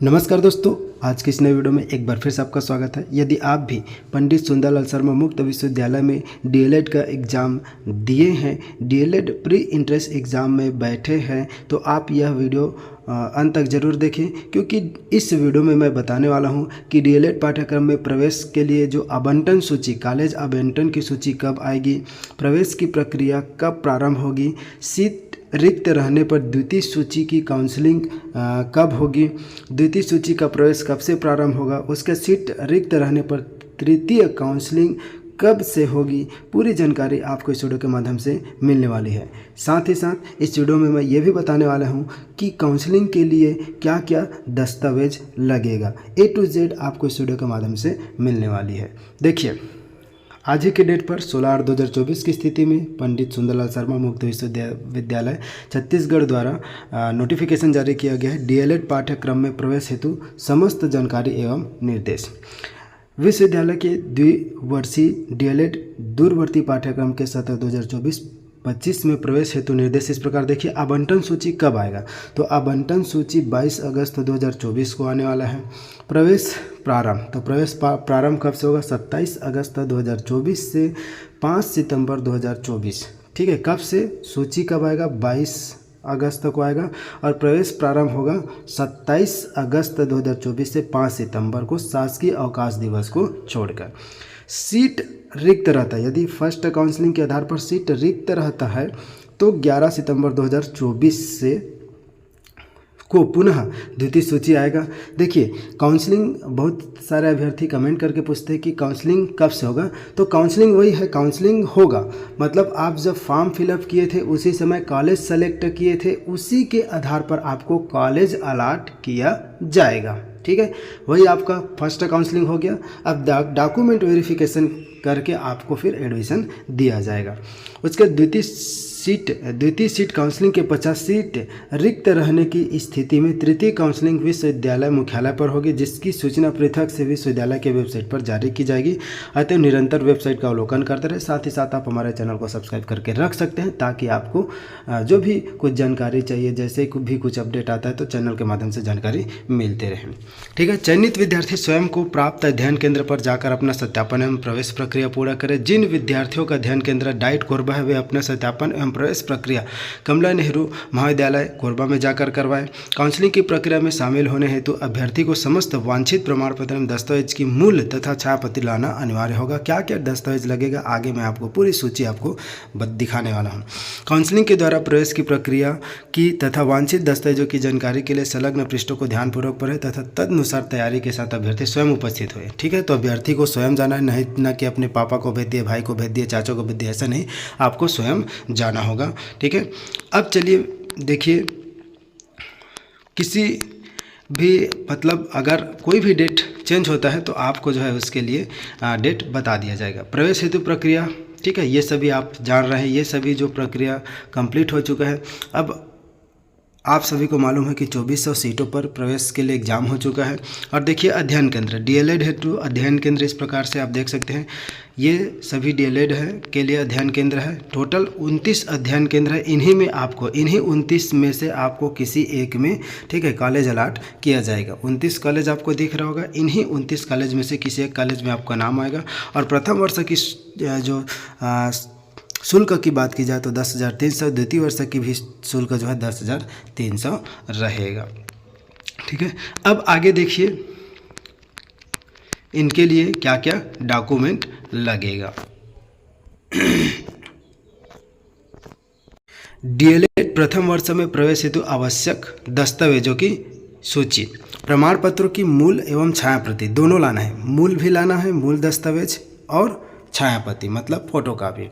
नमस्कार दोस्तों, आज की इस नए वीडियो में एक बार फिर से आपका स्वागत है। यदि आप भी पंडित सुंदरलाल शर्मा मुक्त विश्वविद्यालय में डीएलएड का एग्ज़ाम दिए हैं, डीएलएड प्री इंट्रेंस एग्ज़ाम में बैठे हैं, तो आप यह वीडियो अंत तक ज़रूर देखें, क्योंकि इस वीडियो में मैं बताने वाला हूं कि डीएलएड पाठ्यक्रम में प्रवेश के लिए जो आवंटन सूची, कॉलेज आवंटन की सूची कब आएगी, प्रवेश की प्रक्रिया कब प्रारंभ होगी, सीट रिक्त रहने पर द्वितीय सूची की काउंसलिंग कब होगी, द्वितीय सूची का प्रवेश कब से प्रारंभ होगा, उसके सीट रिक्त रहने पर तृतीय काउंसलिंग कब से होगी, पूरी जानकारी आपको इस वीडियो के माध्यम से मिलने वाली है। साथ ही साथ इस वीडियो में मैं ये भी बताने वाला हूँ कि काउंसलिंग के लिए क्या क्या दस्तावेज लगेगा। A to Z आपको इस वीडियो के माध्यम से मिलने वाली है। देखिए, आज ही के डेट पर 16/8/2024 की स्थिति में पंडित सुंदरलाल शर्मा मुक्त विश्वविद्यालय छत्तीसगढ़ द्वारा नोटिफिकेशन जारी किया गया है। डीएलएड पाठ्यक्रम में प्रवेश हेतु समस्त जानकारी एवं निर्देश। विश्वविद्यालय के द्विवर्षीय डीएलएड दूरवर्ती पाठ्यक्रम के सत्र 2024-25 में प्रवेश हेतु निर्देश इस प्रकार। देखिए, आवंटन सूची कब आएगा, तो आवंटन सूची 22 अगस्त 2024 को आने वाला है। प्रवेश प्रारंभ, तो प्रवेश प्रारंभ कब से होगा, 27 अगस्त 2024 से 5 सितंबर 2024। ठीक है, कब से सूची कब आएगा, 22 अगस्त को आएगा, और प्रवेश प्रारंभ होगा 27 अगस्त 2024 से 5 सितंबर को, शासकीय अवकाश दिवस को छोड़कर। सीट रिक्त रहता है, यदि फर्स्ट काउंसलिंग के आधार पर सीट रिक्त रहता है तो 11 सितंबर 2024 से को पुनः द्वितीय सूची आएगा। देखिए, काउंसलिंग, बहुत सारे अभ्यर्थी कमेंट करके पूछते हैं कि काउंसलिंग कब से होगा, तो काउंसलिंग वही है, काउंसलिंग होगा मतलब आप जब फॉर्म फिलअप किए थे उसी समय कॉलेज सेलेक्ट किए थे, उसी के आधार पर आपको कॉलेज अलाट किया जाएगा। ठीक है, वही आपका फर्स्ट काउंसलिंग हो गया। अब डॉक्यूमेंट वेरिफिकेशन करके आपको फिर एडमिशन दिया जाएगा। उसके द्वितीय सीट काउंसलिंग के 50 सीट रिक्त रहने की स्थिति में तृतीय काउंसलिंग विश्वविद्यालय मुख्यालय पर होगी, जिसकी सूचना पृथक से विश्वविद्यालय के वेबसाइट पर जारी की जाएगी। अतः निरंतर वेबसाइट का अवलोकन करते रहे। साथ ही साथ आप हमारे चैनल को सब्सक्राइब करके रख सकते हैं, ताकि आपको जो भी कुछ जानकारी चाहिए, जैसे भी कुछ अपडेट आता है तो चैनल के माध्यम से जानकारी मिलते रहे। ठीक है, चयनित विद्यार्थी स्वयं को प्राप्त अध्ययन केंद्र पर जाकर अपना सत्यापन एवं प्रवेश प्रक्रिया पूरा करें। जिन विद्यार्थियों का अध्ययन केंद्र डाइट कोरबा है, वे अपना सत्यापन एवं प्रवेश प्रक्रिया कमला नेहरू महाविद्यालय कोरबा में जाकर करवाएं। काउंसलिंग की प्रक्रिया में शामिल होने हेतु अभ्यर्थी को समस्त वांछित प्रमाण पत्र एवं दस्तावेज की मूल तथा छायाप्रति लाना अनिवार्य होगा। क्या क्या दस्तावेज लगेगा, आगे मैं आपको पूरी सूची आपको दिखाने वाला हूँ। काउंसलिंग के द्वारा प्रवेश की प्रक्रिया की तथा वांछित दस्तावेजों की जानकारी के लिए संलग्न पृष्ठों को ध्यानपूर्वक पढ़ें तथा तदनुसार तैयारी के साथ अभ्यर्थी स्वयं उपस्थित हुए। ठीक है, तो अभ्यर्थी को स्वयं जाना है, नहीं न कि अपने पापा को भेज दिए, भाई को भेज दिए, चाचों को भेज दिए, ऐसा नहीं, आपको स्वयं जाना होगा। ठीक है, अब चलिए देखिए, किसी भी मतलब अगर कोई भी डेट चेंज होता है तो आपको जो है उसके लिए डेट बता दिया जाएगा। प्रवेश हेतु प्रक्रिया, ठीक है, ये सभी आप जान रहे हैं, ये सभी जो प्रक्रिया कंप्लीट हो चुका है। अब आप सभी को मालूम है कि 2400 सीटों पर प्रवेश के लिए एग्जाम हो चुका है। और देखिए, अध्ययन केंद्र, डीएलएड हेतु अध्ययन केंद्र इस प्रकार से आप देख सकते हैं, ये सभी डीएलएड है के लिए अध्ययन केंद्र है। टोटल 29 अध्ययन केंद्र है। इन्हीं 29 में से आपको किसी एक में, ठीक है, कॉलेज अलाट किया जाएगा। 29 कॉलेज आपको दिख रहा होगा, इन्हीं 29 कॉलेज में से किसी एक कॉलेज में आपका नाम आएगा। और प्रथम वर्ष की जो शुल्क की बात की जाए तो 10,300, द्वितीय वर्ष की भी शुल्क जो है 10,300 रहेगा। ठीक है, अब आगे देखिए इनके लिए क्या क्या डॉक्यूमेंट लगेगा। डीएलएड प्रथम वर्ष में प्रवेश हेतु आवश्यक दस्तावेजों की सूची। प्रमाण पत्रों की मूल एवं छायाप्रति दोनों लाना है, मूल भी लाना है, मूल दस्तावेज, और छायाप्रति मतलब फोटोकॉपी।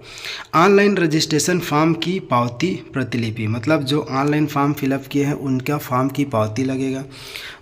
ऑनलाइन रजिस्ट्रेशन फॉर्म की पावती प्रतिलिपि, मतलब जो ऑनलाइन फॉर्म फिलअप किए हैं उनका फॉर्म की पावती लगेगा।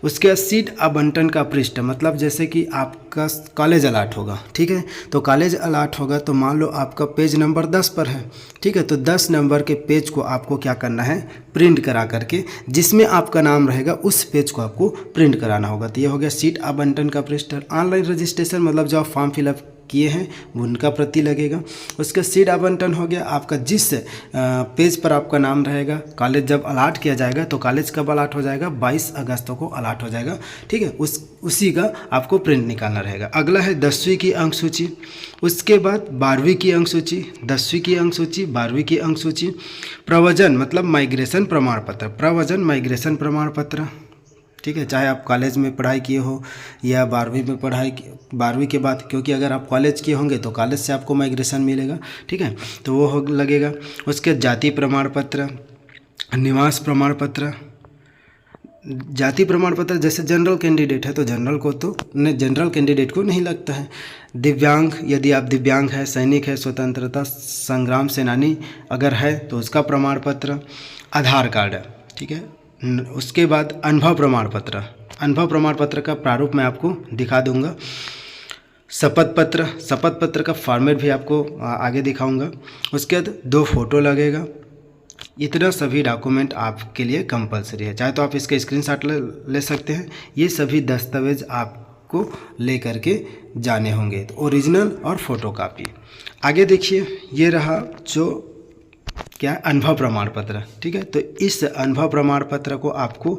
उसके बाद सीट आवंटन का पृष्ठ, मतलब जैसे कि आपका कॉलेज अलाट होगा, ठीक है, तो कॉलेज अलाट होगा तो मान लो आपका पेज नंबर 10 पर है, ठीक है, तो 10 नंबर के पेज को आपको क्या करना है, प्रिंट करा करके, जिसमें आपका नाम रहेगा उस पेज को आपको प्रिंट कराना होगा। तो ये हो गया सीट आवंटन का पृष्ठ। ऑनलाइन रजिस्ट्रेशन मतलब जो आप फॉर्म फिलअप किए हैं उनका प्रति लगेगा। उसका सीट आवंटन हो गया। आपका जिस पेज पर आपका नाम रहेगा, कॉलेज जब अलाट किया जाएगा तो कॉलेज कब अलाट हो जाएगा, 22 अगस्त को अलाट हो जाएगा, ठीक है। उसी का आपको प्रिंट निकालना रहेगा। अगला है 10वीं की अंक सूची, उसके बाद 12वीं की अंक सूची, 10वीं की अंक सूची, 12वीं की अंक सूची, प्रवजन मतलब माइग्रेशन प्रमाण पत्र, प्रवजन माइग्रेशन प्रमाण पत्र, ठीक है। चाहे आप कॉलेज में पढ़ाई किए हो या 12वीं में 12वीं के बाद, क्योंकि अगर आप कॉलेज किए होंगे तो कॉलेज से आपको माइग्रेशन मिलेगा, ठीक है, तो वो हो लगेगा। उसके जाति प्रमाण पत्र, निवास प्रमाण पत्र, जाति प्रमाण पत्र जैसे जनरल कैंडिडेट है तो जनरल कैंडिडेट को नहीं लगता है। दिव्यांग, यदि आप दिव्यांग है, सैनिक है, स्वतंत्रता संग्राम सेनानी अगर है तो उसका प्रमाण पत्र, आधार कार्ड, ठीक है। उसके बाद अनुभव प्रमाण पत्र, अनुभव प्रमाण पत्र का प्रारूप मैं आपको दिखा दूंगा। शपथ पत्र, शपथ पत्र का फॉर्मेट भी आपको आगे दिखाऊंगा। उसके बाद 2 फोटो लगेगा। इतना सभी डॉक्यूमेंट आपके लिए कंपलसरी है, चाहे तो आप इसके स्क्रीनशॉट ले सकते हैं। ये सभी दस्तावेज आपको ले करके जाने होंगे, तो ओरिजिनल और फोटोकॉपी। आगे देखिए, ये रहा जो क्या है, अनुभव प्रमाण पत्र, ठीक है। तो इस अनुभव प्रमाण पत्र को आपको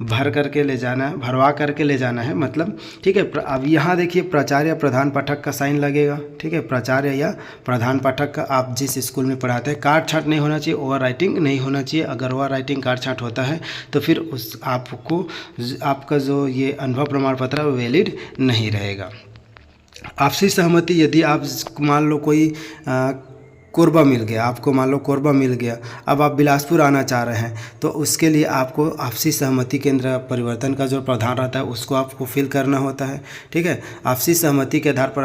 भरवा करके ले जाना है, मतलब, ठीक है। अब यहाँ देखिए, प्राचार्य या प्रधान पाठक का साइन लगेगा, ठीक है। प्राचार्य या प्रधान पाठक का, आप जिस स्कूल में पढ़ाते हैं। काट छांट नहीं होना चाहिए, ओवर राइटिंग नहीं होना चाहिए। अगर ओवर राइटिंग काट छांट होता है तो फिर आपका जो ये अनुभव प्रमाण पत्र है वो वैलिड नहीं रहेगा। आपसी सहमति, यदि आप मान लो कोई कोरबा मिल गया, आपको मान लो कोरबा मिल गया, अब आप बिलासपुर आना चाह रहे हैं, तो उसके लिए आपको आपसी सहमति केंद्र परिवर्तन का जो प्रावधान रहता है उसको आपको फिल करना होता है, ठीक है। आपसी सहमति के आधार पर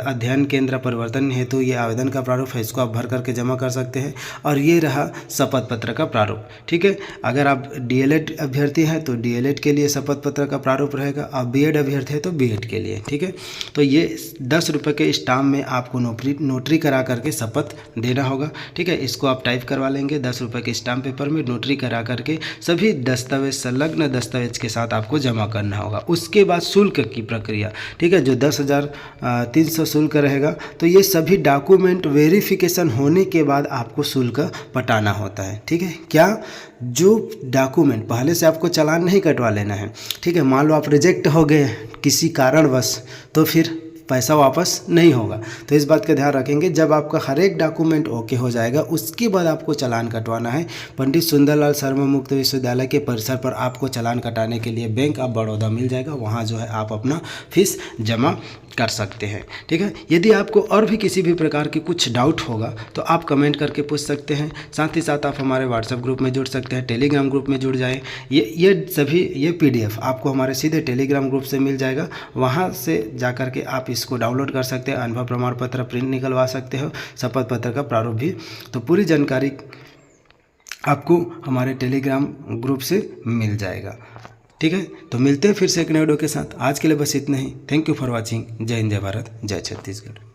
अध्ययन केंद्र परिवर्तन हेतु ये आवेदन का प्रारूप है, इसको आप भर करके जमा कर सकते हैं। और ये रहा शपथ पत्र का प्रारूप, ठीक है। अगर आप DLED अभ्यर्थी हैं तो DLED के लिए शपथ पत्र का प्रारूप रहेगा, आप BEd अभ्यर्थी है तो BEd के लिए, ठीक है। तो ये 10 रुपये के स्टाम्प में आपको नोटरी करा करके शपथ देना होगा, ठीक है। इसको आप टाइप करवा लेंगे 10 रुपये के स्टाम्प पेपर में, नोटरी करा करके सभी दस्तावेज, संलग्न दस्तावेज के साथ आपको जमा करना होगा। उसके बाद शुल्क की प्रक्रिया, ठीक है, जो 10,300 शुल्क रहेगा, तो ये सभी डॉक्यूमेंट वेरिफिकेशन होने के बाद आपको शुल्क पटाना होता है, ठीक है। क्या, जो डॉक्यूमेंट पहले से आपको चालान नहीं कटवा लेना है, ठीक है। मान लो आप रिजेक्ट हो गए किसी कारणवश, तो फिर पैसा वापस नहीं होगा। तो इस बात का ध्यान रखेंगे। जब आपका हर एक डॉक्यूमेंट ओके हो जाएगा उसके बाद आपको चालान कटवाना है। पंडित सुंदरलाल शर्मा मुक्त विश्वविद्यालय के परिसर पर आपको चालान कटाने के लिए बैंक ऑफ बड़ौदा मिल जाएगा, वहाँ जो है आप अपना फीस जमा कर सकते हैं, ठीक है। यदि आपको और भी किसी भी प्रकार की कुछ डाउट होगा तो आप कमेंट करके पूछ सकते हैं। साथ ही साथ आप हमारे व्हाट्सएप ग्रुप में जुड़ सकते हैं, टेलीग्राम ग्रुप में जुड़ जाएं। ये PDF आपको हमारे सीधे टेलीग्राम ग्रुप से मिल जाएगा, वहाँ से जा कर के आप इसको डाउनलोड कर सकते हैं। अनुभव प्रमाण पत्र प्रिंट निकलवा सकते हो, शपथ पत्र का प्रारूप भी। तो पूरी जानकारी आपको हमारे टेलीग्राम ग्रुप से मिल जाएगा, ठीक है। तो मिलते हैं फिर से एक नए वीडियो के साथ। आज के लिए बस इतना ही। Thank you for watching. जय हिंद, जय भारत, जय छत्तीसगढ़।